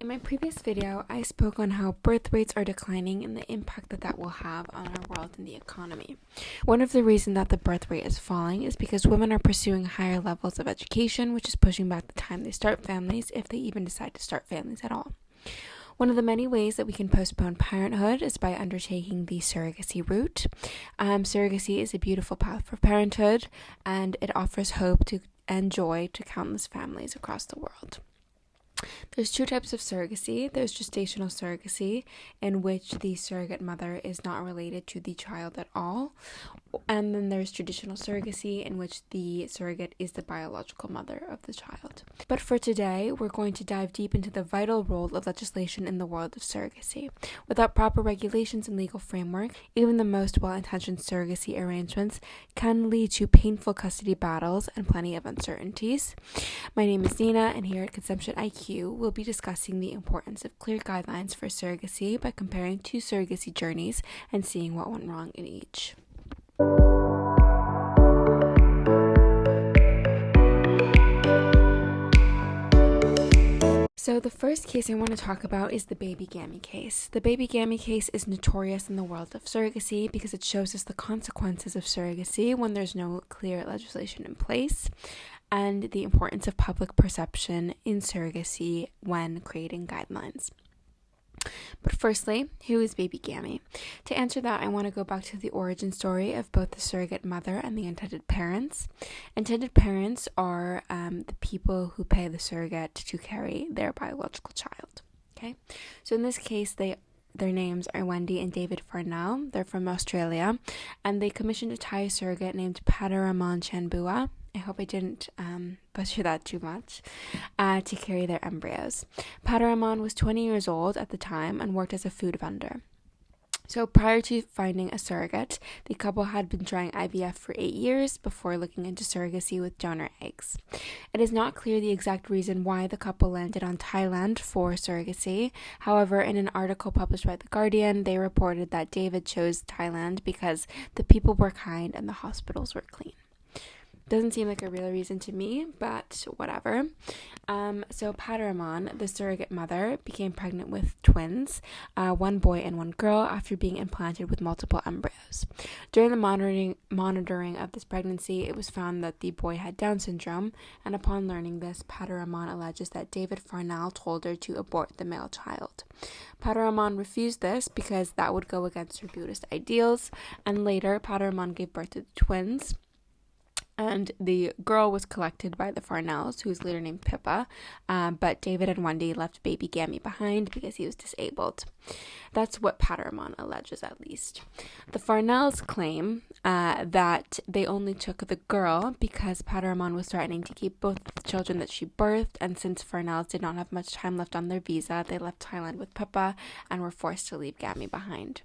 In my previous video, I spoke on how birth rates are declining and the impact that will have on our world and the economy. One of the reasons that the birth rate is falling is because women are pursuing higher levels of education, which is pushing back the time they start families, if they even decide to start families at all. One of the many ways that we can postpone parenthood is by undertaking the surrogacy route. Surrogacy is a beautiful path for parenthood, and it offers hope and joy to countless families across the world. There's two types of surrogacy. There's gestational surrogacy, in which the surrogate mother is not related to the child at all. And then there's traditional surrogacy, in which the surrogate is the biological mother of the child. But for today, we're going to dive deep into the vital role of legislation in the world of surrogacy. Without proper regulations and legal framework, even the most well-intentioned surrogacy arrangements can lead to painful custody battles and plenty of uncertainties. My name is Nina, and here at Consumption IQ, we'll be discussing the importance of clear guidelines for surrogacy by comparing two surrogacy journeys and seeing what went wrong in each. So the first case I want to talk about is the Baby Gammy case. The Baby Gammy case is notorious in the world of surrogacy because it shows us the consequences of surrogacy when there's no clear legislation in place, and the importance of public perception in surrogacy when creating guidelines. But firstly, who is Baby Gammy? To answer that, I want to go back to the origin story of both the surrogate mother and the intended parents. Intended parents are the people who pay the surrogate to carry their biological child. Okay, so in this case, their names are Wendy and David Farnell. They're from Australia, and they commissioned a Thai surrogate named Pataraman Chanbua. I hope I didn't butcher that too much, to carry their embryos. Pataraman was 20 years old at the time and worked as a food vendor. So prior to finding a surrogate, the couple had been trying IVF for 8 years before looking into surrogacy with donor eggs. It is not clear the exact reason why the couple landed on Thailand for surrogacy. However, in an article published by The Guardian, they reported that David chose Thailand because the people were kind and the hospitals were clean. Doesn't seem like a real reason to me, but whatever. So Pataraman, the surrogate mother, became pregnant with twins, one boy and one girl, after being implanted with multiple embryos. During the monitoring of this pregnancy, it was found that the boy had Down syndrome, and upon learning this, Pataraman alleges that David Farnell told her to abort the male child. Pataraman refused this because that would go against her Buddhist ideals, and later Pataraman gave birth to the twins. And the girl was collected by the Farnells, who was later named Pippa, but David and Wendy left Baby Gammy behind because he was disabled. That's what Pataraman alleges, at least. The Farnells claim that they only took the girl because Pataraman was threatening to keep both the children that she birthed, and since Farnells did not have much time left on their visa, they left Thailand with Pippa and were forced to leave Gammy behind.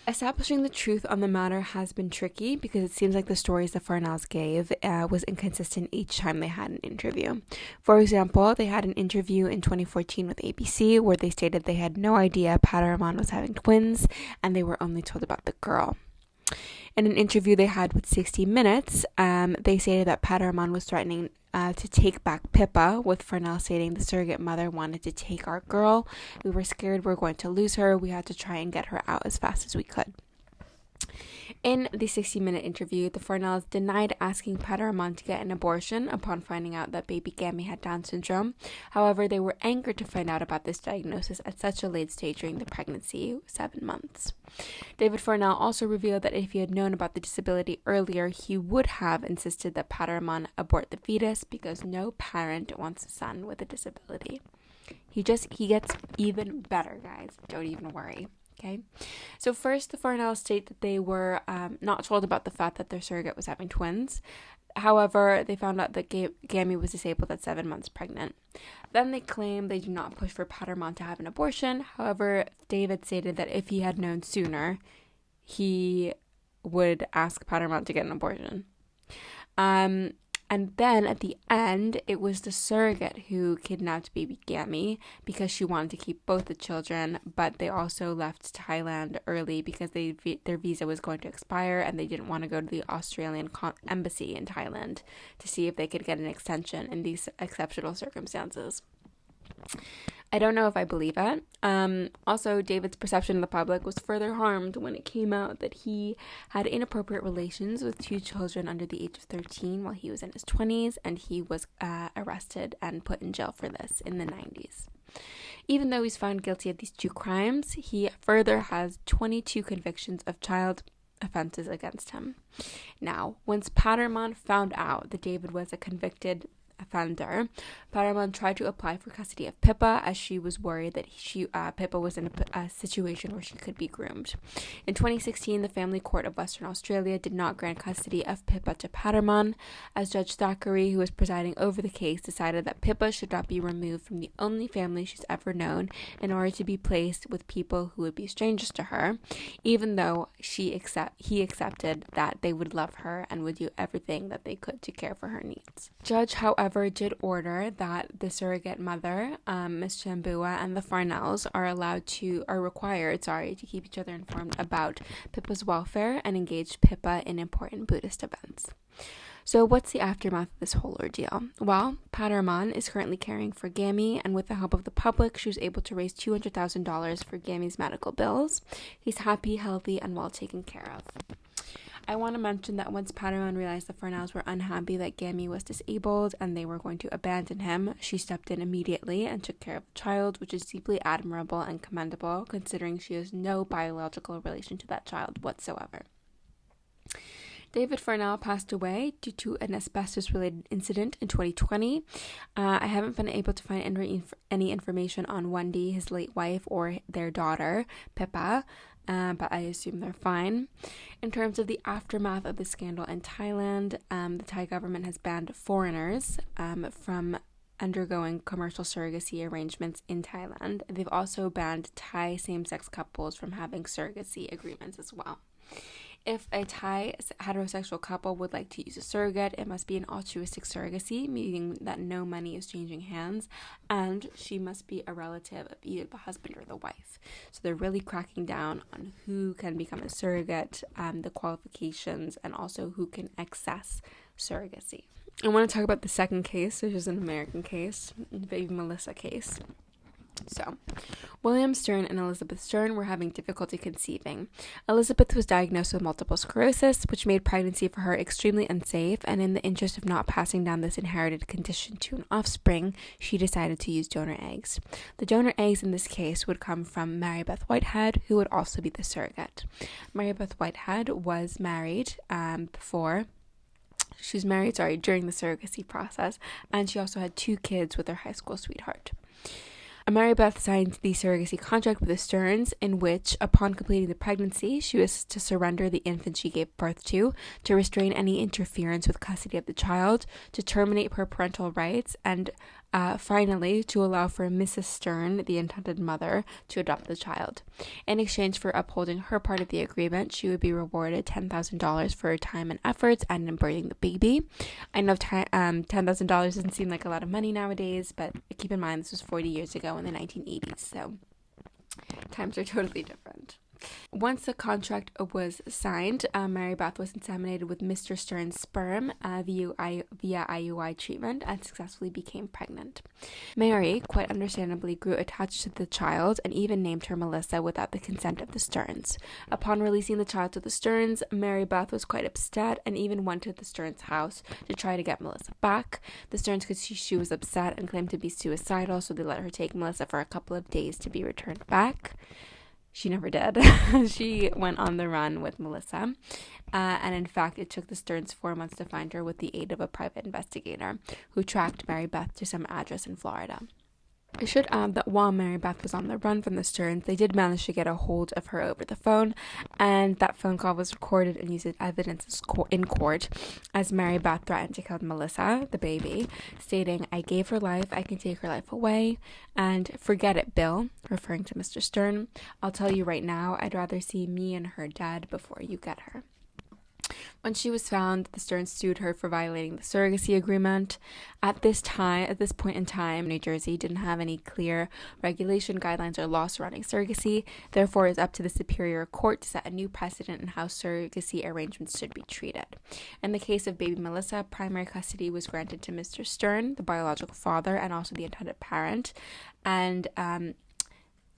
Establishing the truth on the matter has been tricky because it seems like the stories the Farnells gave was inconsistent each time they had an interview. For example, they had an interview in 2014 with ABC where they stated they had no idea Pataraman was having twins and they were only told about the girl. In an interview they had with 60 Minutes, they stated that Pataraman was threatening to take back Pippa, with Farnell stating the surrogate mother wanted to take our girl. We were scared we were going to lose her. We had to try and get her out as fast as we could. In the 60-minute interview, the Farnells denied asking Pataraman to get an abortion upon finding out that Baby Gammy had Down syndrome. However, they were angered to find out about this diagnosis at such a late stage during the pregnancy, 7 months. David Farnell also revealed that if he had known about the disability earlier, he would have insisted that Pataraman abort the fetus because no parent wants a son with a disability. He gets even better, guys. Don't even worry. Okay, so first the Farnells state that they were not told about the fact that their surrogate was having twins. However, they found out that Gammy was disabled at 7 months pregnant. Then they claim they do not push for Pataraman to have an abortion. However, David stated that if he had known sooner, he would ask Pataraman to get an abortion. And then at the end, it was the surrogate who kidnapped Baby Gammy because she wanted to keep both the children, but they also left Thailand early because their visa was going to expire and they didn't want to go to the Australian embassy in Thailand to see if they could get an extension in these exceptional circumstances. I don't know if I believe it. Also, David's perception of the public was further harmed when it came out that he had inappropriate relations with 2 children under the age of 13 while he was in his 20s, and he was arrested and put in jail for this in the 90s. Even though he's found guilty of these 2 crimes, he further has 22 convictions of child offenses against him. Now, once Paterman found out that David was a convicted offender, Paterman tried to apply for custody of Pippa as she was worried that Pippa was in a situation where she could be groomed. In 2016, the Family Court of Western Australia did not grant custody of Pippa to Paterman, as Judge Thackeray, who was presiding over the case, decided that Pippa should not be removed from the only family she's ever known in order to be placed with people who would be strangers to her, even though he accepted that they would love her and would do everything that they could to care for her needs. Judge, however, did order that the surrogate mother, Miss Chambua, and the Farnells are required to keep each other informed about Pippa's welfare and engage Pippa in important Buddhist events. So what's the aftermath of this whole ordeal? Well, Paterman is currently caring for Gammy, and with the help of the public, she was able to raise $200,000 for Gammy's medical bills. He's happy, healthy, and well taken care of. I want to mention that once Paterman realized the Farnells were unhappy that Gammy was disabled and they were going to abandon him, she stepped in immediately and took care of the child, which is deeply admirable and commendable, considering she has no biological relation to that child whatsoever. David Farnell passed away due to an asbestos-related incident in 2020. I haven't been able to find any information on Wendy, his late wife, or their daughter, Pippa, but I assume they're fine. In terms of the aftermath of the scandal in Thailand, the Thai government has banned foreigners from undergoing commercial surrogacy arrangements in Thailand. They've also banned Thai same-sex couples from having surrogacy agreements as well. If a Thai heterosexual couple would like to use a surrogate, it must be an altruistic surrogacy, meaning that no money is changing hands, and she must be a relative of either the husband or the wife. So they're really cracking down on who can become a surrogate, the qualifications, and also who can access surrogacy. I want to talk about the second case, which is an American case, the Baby Melissa case. So, William Stern and Elizabeth Stern were having difficulty conceiving. Elizabeth was diagnosed with multiple sclerosis, which made pregnancy for her extremely unsafe, and in the interest of not passing down this inherited condition to an offspring, she decided to use donor eggs. The donor eggs in this case would come from Mary Beth Whitehead, who would also be the surrogate. Mary Beth Whitehead was married during the surrogacy process, and she also had 2 kids with her high school sweetheart. Mary Beth signed the surrogacy contract with the Sterns, in which, upon completing the pregnancy, she was to surrender the infant she gave birth to restrain any interference with custody of the child, to terminate her parental rights, and finally, to allow for Mrs. Stern, the intended mother, to adopt the child. In exchange for upholding her part of the agreement, she would be rewarded $10,000 for her time and efforts and in birthing the baby. I know $10,000 doesn't seem like a lot of money nowadays, but keep in mind this was 40 years ago in the 1980s, so times are totally different. Once the contract was signed, Mary Beth was inseminated with Mr. Stern's sperm via IUI treatment and successfully became pregnant. Mary, quite understandably, grew attached to the child and even named her Melissa without the consent of the Sterns. Upon releasing the child to the Sterns, Mary Beth was quite upset and even went to the Sterns' house to try to get Melissa back. The Sterns could see she was upset and claimed to be suicidal, so they let her take Melissa for a couple of days to be returned back. She never did. She went on the run with Melissa. And in fact, it took the Sterns 4 months to find her with the aid of a private investigator who tracked Mary Beth to some address in Florida. I should add that while Mary Beth was on the run from the Sterns, they did manage to get a hold of her over the phone, and that phone call was recorded and used as evidence in court as Mary Beth threatened to kill Melissa, the baby, stating, "I gave her life, I can take her life away, and forget it, Bill," referring to Mr. Stern. "I'll tell you right now, I'd rather see me and her dead before you get her." When she was found, the Stearns sued her for violating the surrogacy agreement. At this point in time, New Jersey didn't have any clear regulation, guidelines, or law surrounding surrogacy. Therefore, it's up to the Superior Court to set a new precedent in how surrogacy arrangements should be treated. In the case of baby Melissa, primary custody was granted to Mr. Stern, the biological father and also the intended parent, and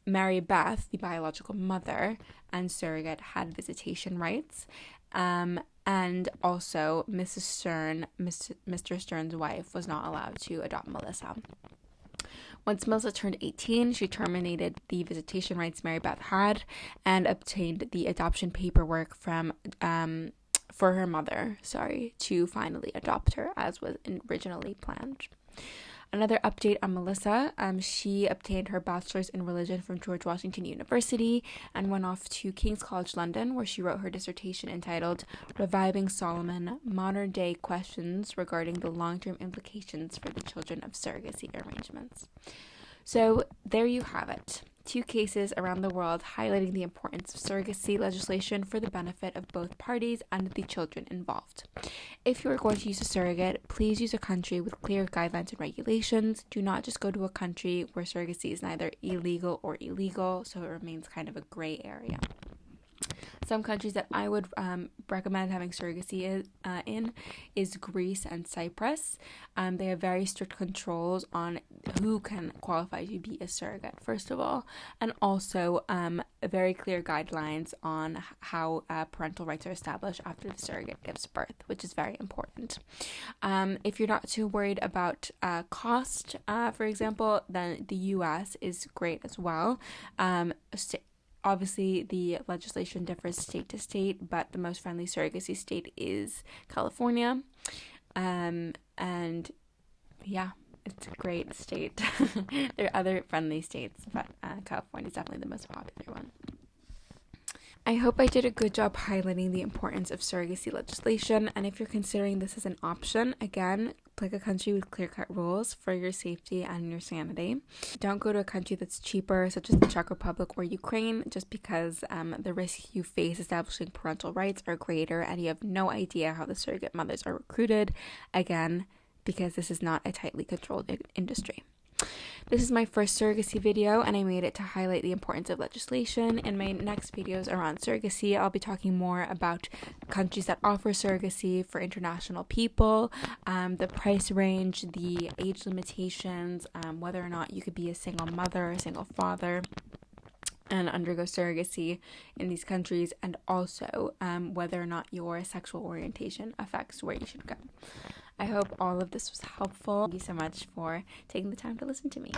Mary Beth, the biological mother and surrogate, had visitation rights. And also Mrs. Stern, Mr. Stern's wife, was not allowed to adopt Melissa. Once Melissa turned 18, she terminated the visitation rights Mary Beth had and obtained the adoption paperwork for her mother, to finally adopt her as was originally planned. Another update on Melissa, she obtained her bachelor's in religion from George Washington University and went off to King's College London, where she wrote her dissertation entitled Reviving Solomon, Modern-Day Questions Regarding the Long-Term Implications for the Children of Surrogacy Arrangements. So there you have it. 2 cases around the world highlighting the importance of surrogacy legislation for the benefit of both parties and the children involved. If you are going to use a surrogate, please use a country with clear guidelines and regulations. Do not just go to a country where surrogacy is neither illegal or illegal, so it remains kind of a gray area. Some countries that I would recommend having surrogacy in is Greece and Cyprus. They have very strict controls on who can qualify to be a surrogate, first of all, and also very clear guidelines on how parental rights are established after the surrogate gives birth, which is very important. If you're not too worried about cost, for example, then the US is great as well. Obviously, the legislation differs state to state, but the most friendly surrogacy state is California. And yeah, it's a great state. There are other friendly states, but California is definitely the most popular one. I hope I did a good job highlighting the importance of surrogacy legislation, and if you're considering this as an option, again, pick a country with clear-cut rules for your safety and your sanity. Don't go to a country that's cheaper, such as the Czech Republic or Ukraine, just because the risk you face establishing parental rights are greater and you have no idea how the surrogate mothers are recruited, again, because this is not a tightly controlled industry. This is my first surrogacy video, and I made it to highlight the importance of legislation. In my next videos around surrogacy, I'll be talking more about countries that offer surrogacy for international people, the price range, the age limitations, whether or not you could be a single mother or a single father and undergo surrogacy in these countries, and also whether or not your sexual orientation affects where you should go. I hope all of this was helpful. Thank you so much for taking the time to listen to me.